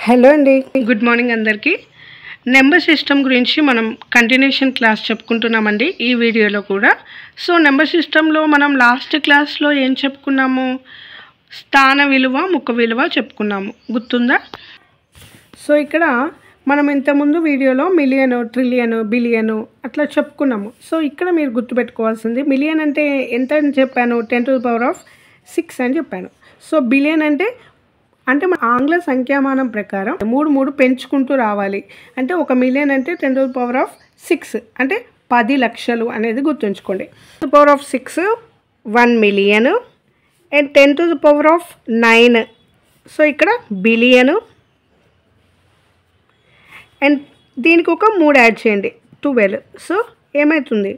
Hello అండి, good morning అందరికీ. Number system గురించి మనం కంటిన్యూషన్ క్లాస్ చెప్పుకుంటున్నామండి ఈ వీడియోలో కూడా. సో నెంబర్ సిస్టంలో మనం లాస్ట్ క్లాస్లో ఏం చెప్పుకున్నాము? స్థాన విలువ, ముఖ విలువ చెప్పుకున్నాము, గుర్తుందా? సో ఇక్కడ మనం ఇంతకుముందు వీడియోలో మిలియను, ట్రిలియను, బిలియను అట్లా చెప్పుకున్నాము. సో ఇక్కడ మీరు గుర్తుపెట్టుకోవాల్సింది, మిలియన్ అంటే ఎంత అని చెప్పాను? 10⁶ అని చెప్పాను. సో బిలియన్ అంటే మన ఆంగ్ల సంఖ్యామానం ప్రకారం మూడు పెంచుకుంటూ రావాలి. అంటే 1 మిలియన్ అంటే 10⁶ అంటే 10 లక్షలు అనేది గుర్తుంచుకోండి. 10⁶ 1 మిలియన్ అండ్ 10⁹ సో ఇక్కడ బిలియను అండ్ దీనికి ఒక 3 యాడ్ చేయండి, 12. సో ఏమవుతుంది?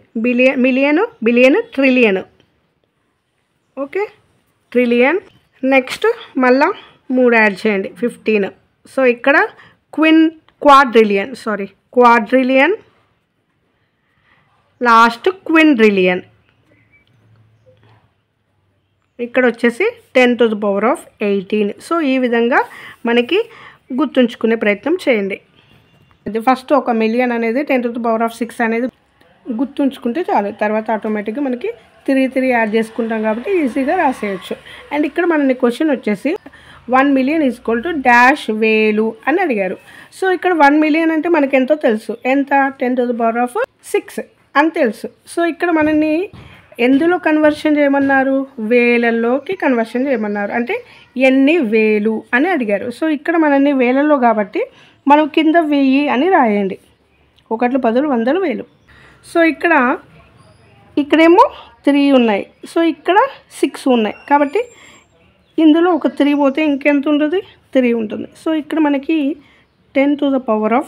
Million, billion, trillion. Okay, trillion. Next మళ్ళా 3 యాడ్ చేయండి, 15. సో ఇక్కడ క్వాడ్రిలియన్, లాస్ట్ క్విండ్రిలియన్. ఇక్కడ వచ్చేసి 10⁸18. సో ఈ విధంగా మనకి గుర్తుంచుకునే ప్రయత్నం చేయండి. అది ఫస్ట్ 1 మిలియన్ అనేది 10⁶ అనేది గుర్తుంచుకుంటే చాలు. తర్వాత ఆటోమేటిక్గా మనకి 3 యాడ్ చేసుకుంటాం కాబట్టి ఈజీగా రాసేయచ్చు. అండ్ ఇక్కడ మన క్వశ్చన్ వచ్చేసి 1 మిలియన్ = వేలు అని అడిగారు. సో ఇక్కడ 1 మిలియన్ అంటే మనకి ఎంతో తెలుసు, ఎంత? 10⁶ అని తెలుసు. సో ఇక్కడ మనల్ని ఎందులో కన్వర్షన్ చేయమన్నారు? వేలల్లోకి కన్వర్షన్ చేయమన్నారు. అంటే ఎన్ని వేలు అని అడిగారు. సో ఇక్కడ మనల్ని వేలల్లో కాబట్టి మనం కింద 1000 అని రాయండి. 1, 10, 100, 1000. సో ఇక్కడేమో 3 ఉన్నాయి. సో ఇక్కడ 6 ఉన్నాయి కాబట్టి ఇందులో ఒక 3 పోతే ఇంకెంత ఉంటుంది? 3 ఉంటుంది. సో ఇక్కడ మనకి 10⁻³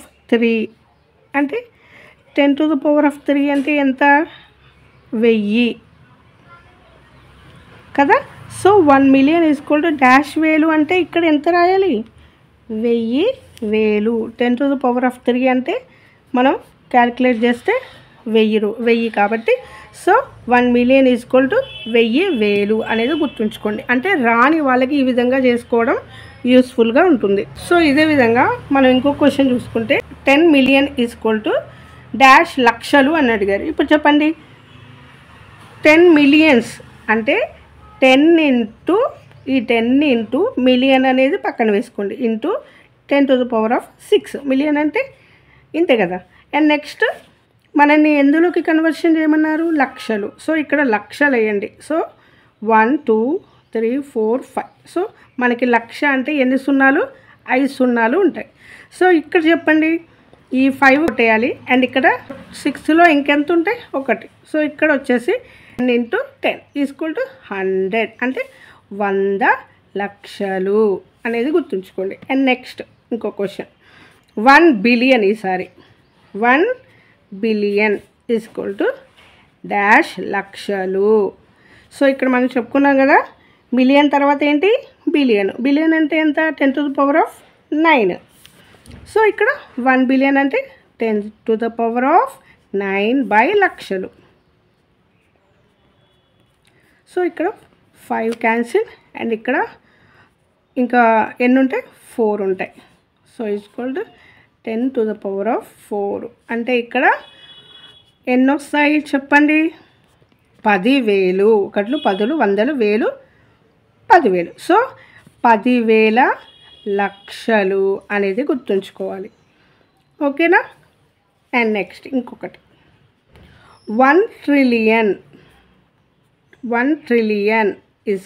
అంటే 10⁻³ అంటే ఎంత? 1000 కదా. సో 1 మిలియన్ = వేలు అంటే ఇక్కడ ఎంత రాయాలి? 1000 వేలు. 10⁻³ అంటే మనం క్యాలిక్యులేట్ చేస్తే 1000 కాబట్టి సో 1 మిలియన్ = 1000 వేలు అనేది గుర్తుంచుకోండి. అంటే రాని వాళ్ళకి ఈ విధంగా చేసుకోవడం యూస్ఫుల్గా ఉంటుంది. సో ఇదే విధంగా మనం ఇంకో క్వశ్చన్ చూసుకుంటే 10 మిలియన్ = లక్షలు అని అడిగారు. ఇప్పుడు చెప్పండి, 10 మిలియన్స్ అంటే 10 ఇంటూ మిలియన్ అనేది పక్కన వేసుకోండి, ఇంటూ 10⁻⁶. మిలియన్ అంటే ఇంతే కదా. అండ్ నెక్స్ట్ మనల్ని ఎందులోకి కన్వర్షన్ చేయమన్నారు? లక్షలు. సో ఇక్కడ లక్షలు వేయండి. సో 1 2 3 4 5. సో మనకి లక్ష అంటే ఎన్ని సున్నాలు? 5 సున్నాలు ఉంటాయి. సో ఇక్కడ చెప్పండి, ఈ 5 కొట్టేయాలి. అండ్ ఇక్కడ 6లో ఇంకెంత ఉంటాయి? 1. సో ఇక్కడ వచ్చేసి 10 × 10 = 100 అంటే 100 లక్షలు అనేది గుర్తుంచుకోండి. అండ్ నెక్స్ట్ ఇంకో క్వశ్చన్, 1 బిలియన్. ఈసారి 1 బిలియన్ = లక్షలు. సో ఇక్కడ మనం చెప్పుకున్నాం కదా, మిలియన్ తర్వాత ఏంటి? బిలియన్. బిలియన్ అంటే ఎంత? 10⁻⁹. సో ఇక్కడ 1 బిలియన్ అంటే 10⁻⁹ లక్షలు. సో ఇక్కడ 5 క్యాన్సిల్ అండ్ ఇక్కడ ఇంకా ఎన్ని ఉంటాయి? 4 ఉంటాయి. సో =10⁻⁴ అంటే ఇక్కడ ఎన్ని వస్తాయి చెప్పండి? 10,000. 1, 10, 100, 1000, 10,000. సో 10,000 లక్షలు అనేది గుర్తుంచుకోవాలి. ఓకేనా? అండ్ నెక్స్ట్ ఇంకొకటి 1 ట్రిలియన్. 1 ట్రిలియన్ =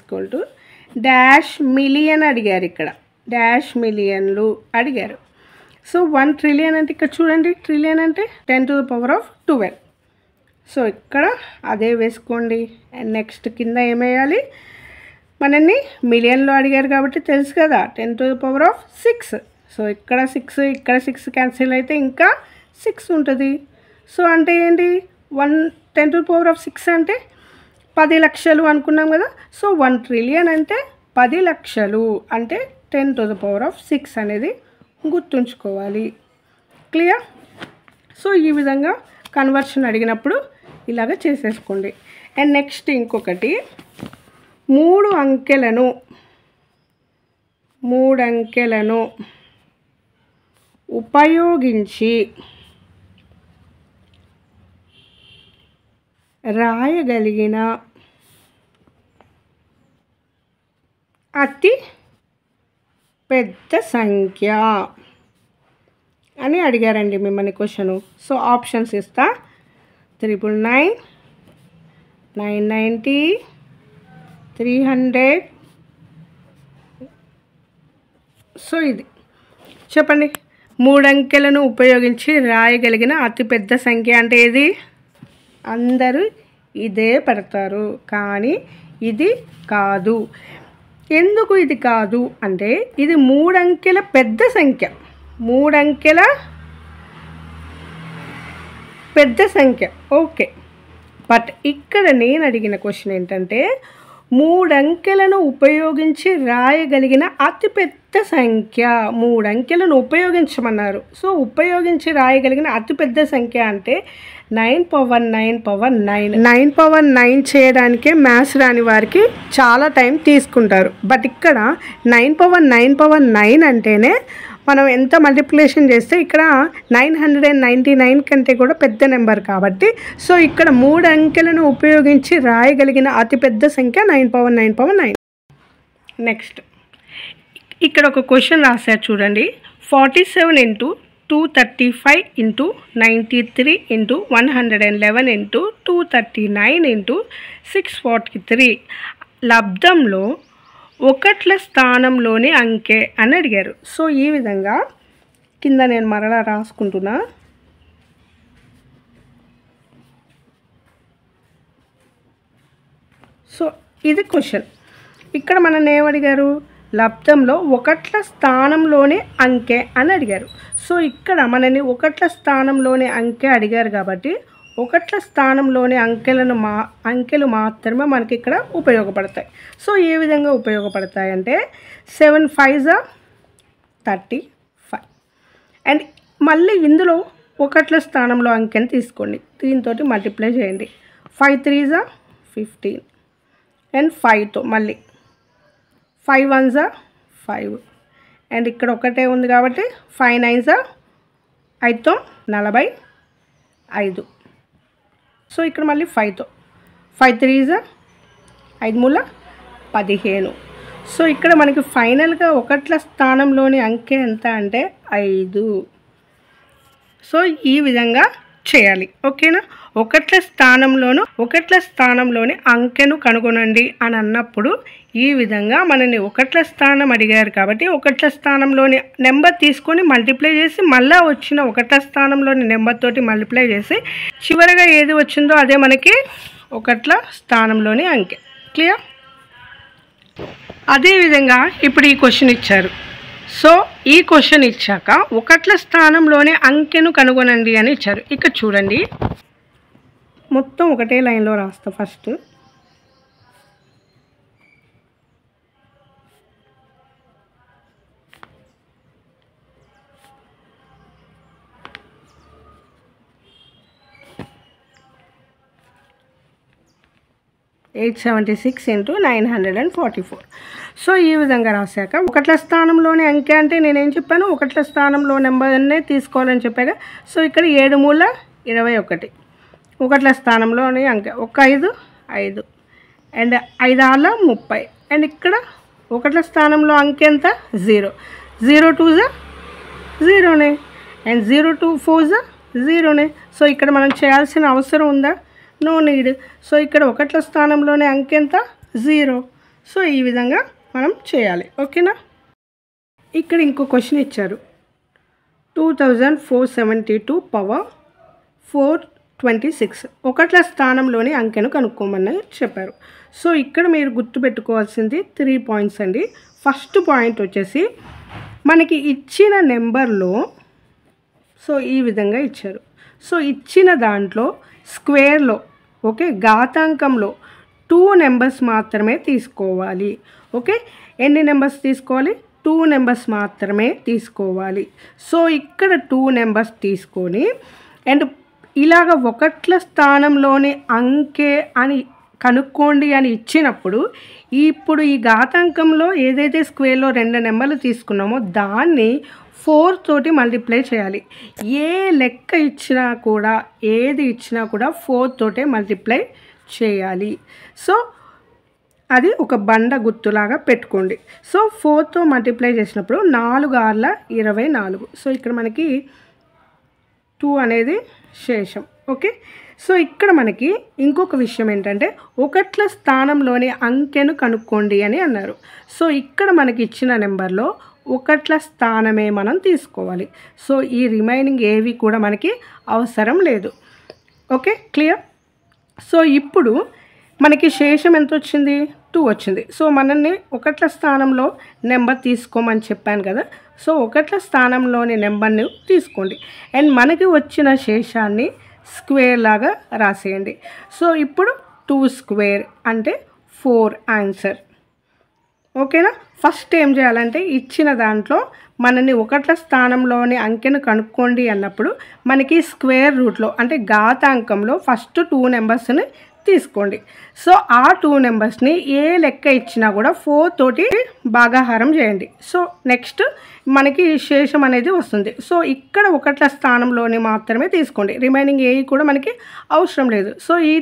మిలియన్ అడిగారు. ఇక్కడ మిలియన్లు అడిగారు. సో 1 ట్రిలియన్ అంటే ఇక్కడ చూడండి, ట్రిలియన్ అంటే 10⁻12. సో ఇక్కడ అదే వేసుకోండి. అండ్ నెక్స్ట్ కింద ఏమేయాలి? మనల్ని మిలియన్లో అడిగారు కాబట్టి తెలుసు కదా, 10⁻⁶. సో ఇక్కడ 6, ఇక్కడ 6 క్యాన్సిల్ అయితే ఇంకా 6 ఉంటుంది. సో అంటే ఏంటి? 10⁻⁶ అంటే 10 లక్షలు అనుకున్నాం కదా. సో 1 ట్రిలియన్ అంటే 10 లక్షలు అంటే 10⁻⁶ అనేది గుర్తుంచుకోవాలి. క్లియర్? సో ఈ విధంగా కన్వర్షన్ అడిగినప్పుడు ఇలాగ చేసేసుకోండి. అండ్ నెక్స్ట్ ఇంకొకటి, 3 అంకెలను ఉపయోగించి రాయగలిగిన అతి పెద్ద సంఖ్య అని అడిగారండి మిమ్మల్ని క్వశ్చను. సో ఆప్షన్స్ ఇస్తా. 999, 990, 300. సో ఇది చెప్పండి. 3 అంకెలను ఉపయోగించి రాయగలిగిన అతిపెద్ద సంఖ్య అంటే ఏది? అందరూ ఇదే పెడతారు, కానీ ఇది కాదు. ఎందుకు ఇది కాదు అంటే ఇది 3 అంకెల పెద్ద సంఖ్య. 3 అంకెల పెద్ద సంఖ్య, ఓకే. బట్ ఇక్కడ నేను అడిగిన క్వశ్చన్ ఏంటంటే 3 అంకెలను ఉపయోగించి రాయగలిగిన అతిపెద్ద సంఖ్య. 3 అంకెలను ఉపయోగించమన్నారు. సో ఉపయోగించి రాయగలిగిన అతిపెద్ద సంఖ్య అంటే 9 పవర్ 9 పవర్ 9. 9 పవర్ 9 చేయడానికే మ్యాథ్స్ రాని వారికి చాలా టైం తీసుకుంటారు. బట్ ఇక్కడ 9 పవర్ 9 పవర్ 9 అంటేనే మనం ఎంత మల్టిప్లికేషన్ చేస్తే ఇక్కడ 999 కంటే కూడా పెద్ద నెంబర్ కాబట్టి సో ఇక్కడ 3 అంకెలను ఉపయోగించి రాయగలిగిన అతిపెద్ద సంఖ్య 9 పవర్ 9 పవర్ 9. నెక్స్ట్ ఇక్కడ ఒక క్వశ్చన్ రాశారు చూడండి. 47 into 235 into 93 into 111 into 239 into 643 లబ్ధంలో ఒకట్ల స్థానంలోని అంకె అని అడిగారు. సో ఈ విధంగా కింద నేను మరలా రాసుకుంటున్నా. సో ఇది క్వశ్చన్. ఇక్కడ మనల్ని ఏమడిగారు? లబ్ధంలో ఒకట్ల స్థానంలోని అంకె అని అడిగారు. సో ఇక్కడ మనని ఒకట్ల స్థానంలోని అంకె అడిగారు కాబట్టి ఒకట్ల స్థానంలోని అంకెలు మాత్రమే మనకి ఇక్కడ ఉపయోగపడతాయి. సో ఏ విధంగా ఉపయోగపడతాయి అంటే 7 5s 35 అండ్ మళ్ళీ ఇందులో ఒకట్ల స్థానంలో అంకెని తీసుకోండి, దీంతో మల్టిప్లై చేయండి. 5 3s 15 అండ్ 5తో మళ్ళీ 5 1s 5 అండ్ ఇక్కడ ఒకటే ఉంది కాబట్టి 5 9s 5తో 45. సో ఇక్కడ మళ్ళీ 5తో 5 3s 5 3 15. సో ఇక్కడ మనకి ఫైనల్గా ఒకట్ల స్థానంలోని అంకె ఎంత అంటే 5. సో ఈ విధంగా చేయాలి, ఓకేనా? ఒకట్ల స్థానంలోని అంకెను కనుగొనండి అని అన్నప్పుడు ఈ విధంగా మనని ఒకట్ల స్థానం అడిగారు కాబట్టి ఒకట్ల స్థానంలోని నెంబర్ తీసుకొని మల్టిప్లై చేసి మళ్ళీ వచ్చిన ఒకట్ల స్థానంలోని నెంబర్ తోటి మల్టిప్లై చేసి చివరిగా ఏది వచ్చిందో అదే మనకి ఒకట్ల స్థానంలోని అంకె. క్లియర్? అదేవిధంగా ఇప్పుడు ఈ క్వశ్చన్ ఇచ్చారు. సో ఈ క్వశ్చన్ ఇచ్చాక ఒకట్ల స్థానంలోని అంకెను కనుగొనండి అని ఇచ్చారు. ఇక్కడ చూడండి, మొత్తం ఒకటే లైన్లో రాస్తా. First 876 into 944. సో ఈ విధంగా రాశాక ఒకట్ల స్థానంలోని అంకె అంటే నేనేం చెప్పాను? ఒకట్ల స్థానంలో నెంబర్నే తీసుకోవాలని చెప్పాక. సో ఇక్కడ 7 3 21 ఒకట్ల స్థానంలోని అంకె. 1 5 5 అండ్ 5 6 30 అండ్ ఇక్కడ ఒకట్ల స్థానంలో అంకె ఎంత? 0. 0 2s 0నే అండ్ 0 2 4s 0నే. సో ఇక్కడ మనం చేయాల్సిన అవసరం ఉందా? No need. సో ఇక్కడ ఒకట్ల స్థానంలోనే అంకె ఎంత? 0. సో ఈ విధంగా మనం చేయాలి, ఓకేనా? ఇక్కడ ఇంకో క్వశ్చన్ ఇచ్చారు. 2472 పవర్ 426 ఒకట్ల స్థానంలోని అంకెను కనుక్కోమని చెప్పారు. సో ఇక్కడ మీరు గుర్తుపెట్టుకోవాల్సింది 3 పాయింట్స్ అండి. ఫస్ట్ పాయింట్ వచ్చేసి మనకి ఇచ్చిన నెంబర్లో సో ఈ విధంగా ఇచ్చారు. సో ఇచ్చిన దాంట్లో స్క్వేర్లో ఓకే ఘాతాంకంలో 2 నెంబర్స్ మాత్రమే తీసుకోవాలి. ఓకే, ఎన్ని నెంబర్స్ తీసుకోవాలి? 2 నెంబర్స్ మాత్రమే తీసుకోవాలి. సో ఇక్కడ 2 నెంబర్స్ తీసుకొని అండ్ ఇలాగ ఒకట్ల స్థానంలోని అంకె అని కనుక్కోండి అని ఇచ్చినప్పుడు ఇప్పుడు ఈ ఘాతాంకంలో ఏదైతే స్క్వేర్లో 2 నెంబర్లు తీసుకున్నామో దాన్ని 4 తోటి మల్టిప్లై చేయాలి. ఏ లెక్క ఇచ్చినా కూడా, ఏది ఇచ్చినా కూడా 4 తోటే మల్టిప్లై చేయాలి. సో అది ఒక బండ గుర్తులాగా పెట్టుకోండి. సో 4తో మల్టిప్లై చేసినప్పుడు 4 6ల 24. సో ఇక్కడ మనకి 2 అనేది శేషం. ఓకే. సో ఇక్కడ మనకి ఇంకొక విషయం ఏంటంటే ఒకట్ల స్థానంలోని అంకెను కనుక్కోండి అని అన్నారు. సో ఇక్కడ మనకి ఇచ్చిన నెంబర్లో ఒకట్ల స్థానమే మనం తీసుకోవాలి. సో ఈ రిమైనింగ్ ఏవి కూడా మనకి అవసరం లేదు. Okay, clear. సో ఇప్పుడు మనకి శేషం ఎంత వచ్చింది? 2 వచ్చింది. సో మనల్ని ఒకట్ల స్థానంలో నెంబర్ తీసుకోమని చెప్పాను కదా. సో ఒకట్ల స్థానంలోని నెంబర్ని తీసుకోండి అండ్ మనకి వచ్చిన శేషాన్ని స్క్వేర్ లాగా రాసేయండి. సో ఇప్పుడు 2 స్క్వేర్ అంటే 4 ఆన్సర్. ఓకేనా. ఫస్ట్ ఏం చేయాలంటే ఇచ్చిన దాంట్లో మనని ఒకట్ల స్థానంలోని అంకెను కనుక్కోండి అన్నప్పుడు మనకి స్క్వేర్ రూట్లో అంటే ఘాతాంకంలో ఫస్ట్ 2 నెంబర్స్ని తీసుకోండి. సో ఆ 2 నెంబర్స్ని ఏ లెక్క ఇచ్చినా కూడా 4 తోటి భాగాహారం చేయండి. సో నెక్స్ట్ మనకి శేషం అనేది వస్తుంది. సో ఇక్కడ ఒకట్ల స్థానంలోని మాత్రమే తీసుకోండి, రిమైనింగ్ ఏవి కూడా మనకి అవసరం లేదు. సో ఈ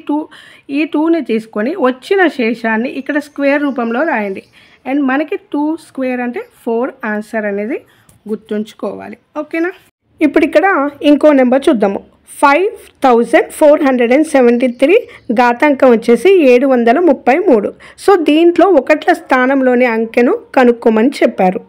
2ని తీసుకొని వచ్చిన శేషాన్ని ఇక్కడ స్క్వేర్ రూపంలో రాయండి అండ్ మనకి 2 స్క్వేర్ అంటే 4 ఆన్సర్ అనేది గుర్తుంచుకోవాలి. ఓకేనా. ఇప్పుడు ఇక్కడ ఇంకో నెంబర్ చూద్దాము. 5473 ఘాతాంకం వచ్చేసి 733. సో దీంట్లో ఒకట్ల స్థానంలోని అంకెను కనుక్కోమని చెప్పారు.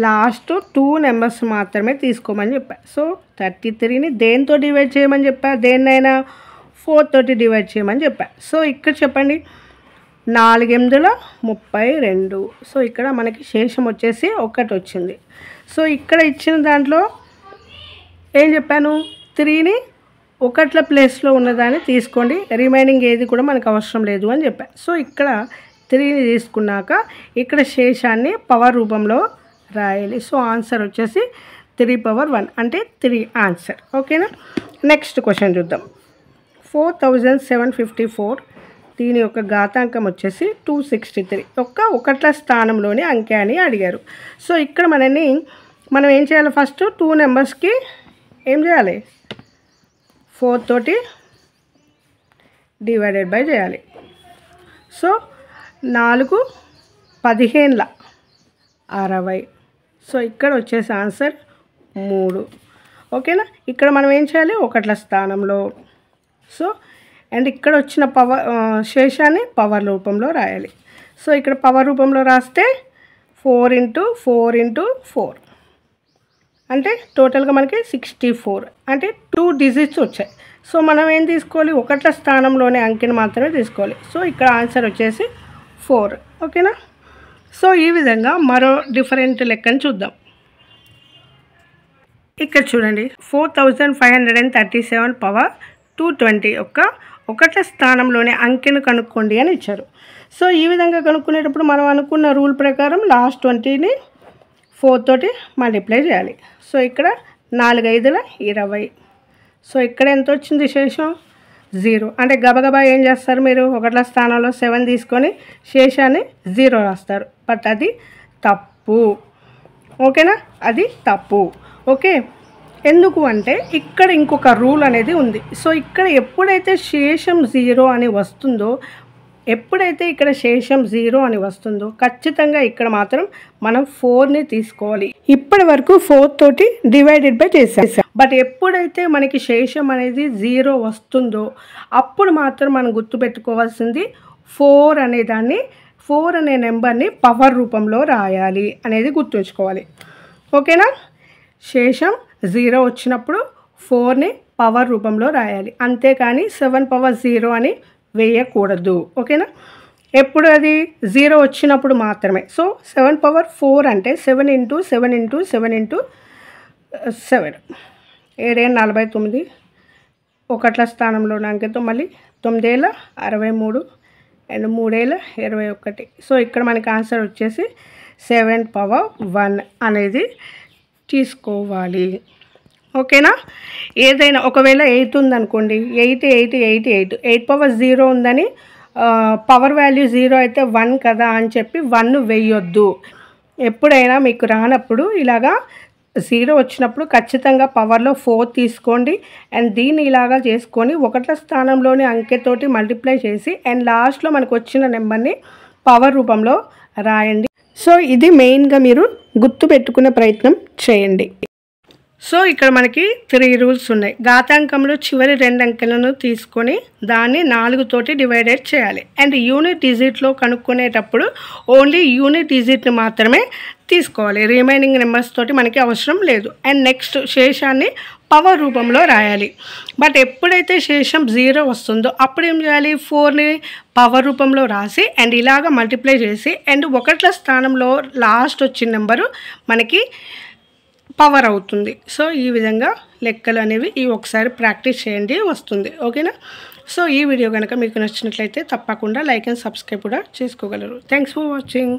లాస్ట్ 2 నెంబర్స్ మాత్రమే తీసుకోమని చెప్పారు. సో 33ని దేంతో డివైడ్ చేయమని చెప్పారు? దేన్నైనా 4 తోటి డివైడ్ చేయమని చెప్పారు. సో ఇక్కడ చెప్పండి, 4 8 32. సో ఇక్కడ మనకి శేషం వచ్చేసి 1 వచ్చింది. సో ఇక్కడ ఇచ్చిన దాంట్లో ఏం చెప్పాను? 3ని ఒకట్ల ప్లేస్లో ఉన్నదాన్ని తీసుకోండి, రిమైనింగ్ ఏది కూడా మనకు అవసరం లేదు అని చెప్పాను. సో ఇక్కడ 3ని తీసుకున్నాక ఇక్కడ శేషాన్ని పవర్ రూపంలో రాయాలి. సో ఆన్సర్ వచ్చేసి 3 పవర్ 1 అంటే 3 ఆన్సర్. ఓకేనా. నెక్స్ట్ క్వశ్చన్ చూద్దాం. 4754 దీని యొక్క ఘాతాంకం వచ్చేసి 263. ఒకట్ల స్థానంలోని అంకె అని అడిగారు. సో ఇక్కడ మనం ఏం చేయాలి? ఫస్ట్ 2 నెంబర్స్కి ఏం చేయాలి? 4 తోటి డివైడెడ్ బై చేయాలి. సో 4 15 60. సో ఇక్కడ వచ్చేసి ఆన్సర్ 3. ఓకేనా. ఇక్కడ మనం ఏం చేయాలి? ఒకట్ల స్థానంలో. సో అండ్ ఇక్కడ వచ్చిన శేషాన్ని పవర్ రూపంలో రాయాలి. సో ఇక్కడ పవర్ రూపంలో రాస్తే 4 × 4 × 4 అంటే టోటల్గా మనకి 64 అంటే 2 డిజిట్స్ వచ్చాయి. సో మనం ఏం తీసుకోవాలి? ఒకట్ల స్థానంలోనే అంకెని మాత్రమే తీసుకోవాలి. సో ఇక్కడ ఆన్సర్ వచ్చేసి 4. ఓకేనా. సో ఈ విధంగా మరో డిఫరెంట్ లెక్కను చూద్దాం. ఇక్కడ చూడండి, 4537 పవర్ 220 ఒకట్ల స్థానంలోనే అంకెను కనుక్కోండి అని ఇచ్చారు. సో ఈ విధంగా కనుక్కునేటప్పుడు మనం అనుకున్న రూల్ ప్రకారం లాస్ట్ 20ని 4 తోటి మల్టిప్లై చేయాలి. సో ఇక్కడ 4 5 20. సో ఇక్కడ ఎంత వచ్చింది శేషం? 0. అంటే గబగబా ఏం చేస్తారు మీరు? ఒకట్ల స్థానంలో 7 తీసుకొని శేషాన్ని 0 రాస్తారు. బట్ అది తప్పు. ఓకేనా, అది తప్పు. ఓకే, ఎందుకు అంటే ఇక్కడ ఇంకొక రూల్ అనేది ఉంది. సో ఇక్కడ ఎప్పుడైతే శేషం 0 అని వస్తుందో, ఖచ్చితంగా ఇక్కడ మాత్రం మనం 4ని తీసుకోవాలి. ఇప్పటి వరకు 4 తోటి డివైడెడ్ బై చేసాం. బట్ ఎప్పుడైతే మనకి శేషం అనేది 0 వస్తుందో అప్పుడు మాత్రం మనం గుర్తుపెట్టుకోవాల్సింది 4 అనే నెంబర్ని పవర్ రూపంలో రాయాలి అనేది గుర్తుంచుకోవాలి. ఓకేనా. శేషం 0 వచ్చినప్పుడు 4ని పవర్ రూపంలో రాయాలి, అంతేకాని 7 పవర్ 0 అని వేయకూడదు. ఓకేనా. ఎప్పుడు అది 0 వచ్చినప్పుడు మాత్రమే. సో 7 పవర్ 4 అంటే 7 × 7 × 7 × 7 7 49. ఒకట్ల స్థానంలో అంకెతో మళ్ళీ 9 63 అండ్ 3 21. సో ఇక్కడ మనకి ఆన్సర్ వచ్చేసి 7 పవర్ 1 అనేది తీసుకోవాలి. ఓకేనా. ఏదైనా ఒకవేళ 8 ఉందనుకోండి, 8 పవర్ 0 ఉందని పవర్ వాల్యూ 0 అయితే 1 కదా అని చెప్పి 1 వేయొద్దు. ఎప్పుడైనా మీకు రానప్పుడు ఇలాగా 0 వచ్చినప్పుడు ఖచ్చితంగా పవర్లో 4 తీసుకోండి అండ్ దీన్ని ఇలాగా చేసుకొని ఒకట్ల స్థానంలోని అంకెతోటి మల్టిప్లై చేసి అండ్ లాస్ట్లో మనకు వచ్చిన నెంబర్ని పవర్ రూపంలో రాయండి. సో ఇది మెయిన్గా మీరు గుర్తుపెట్టుకునే ప్రయత్నం చేయండి. సో ఇక్కడ మనకి 3 రూల్స్ ఉన్నాయి. ఘాతాంకంలో చివరి 2 అంకెలను తీసుకొని దాన్ని 4 తోటి డివైడెడ్ చేయాలి అండ్ యూనిట్ డిజిట్లో కనుక్కునేటప్పుడు ఓన్లీ యూనిట్ డిజిట్ని మాత్రమే తీసుకోవాలి. రిమైనింగ్ నెంబర్స్ తోటి మనకి అవసరం లేదు. అండ్ నెక్స్ట్ శేషాన్ని పవర్ రూపంలో రాయాలి. బట్ ఎప్పుడైతే శేషం 0 వస్తుందో అప్పుడు ఏం చేయాలి, 4ని పవర్ రూపంలో రాసి అండ్ ఇలాగ మల్టిప్లై చేసి అండ్ ఒకట్ల స్థానంలో లాస్ట్ వచ్చిన నెంబరు మనకి పవర్ అవుతుంది. సో ఈ విధంగా లెక్కలు అనేవి ఒకసారి ప్రాక్టీస్ చేయండి, వస్తుంది. ఓకేనా? సో ఈ వీడియో కనుక మీకు నచ్చినట్లయితే తప్పకుండా లైక్ అండ్ సబ్స్క్రైబ్ కూడా చేసుకోగలరు. Thanks for watching.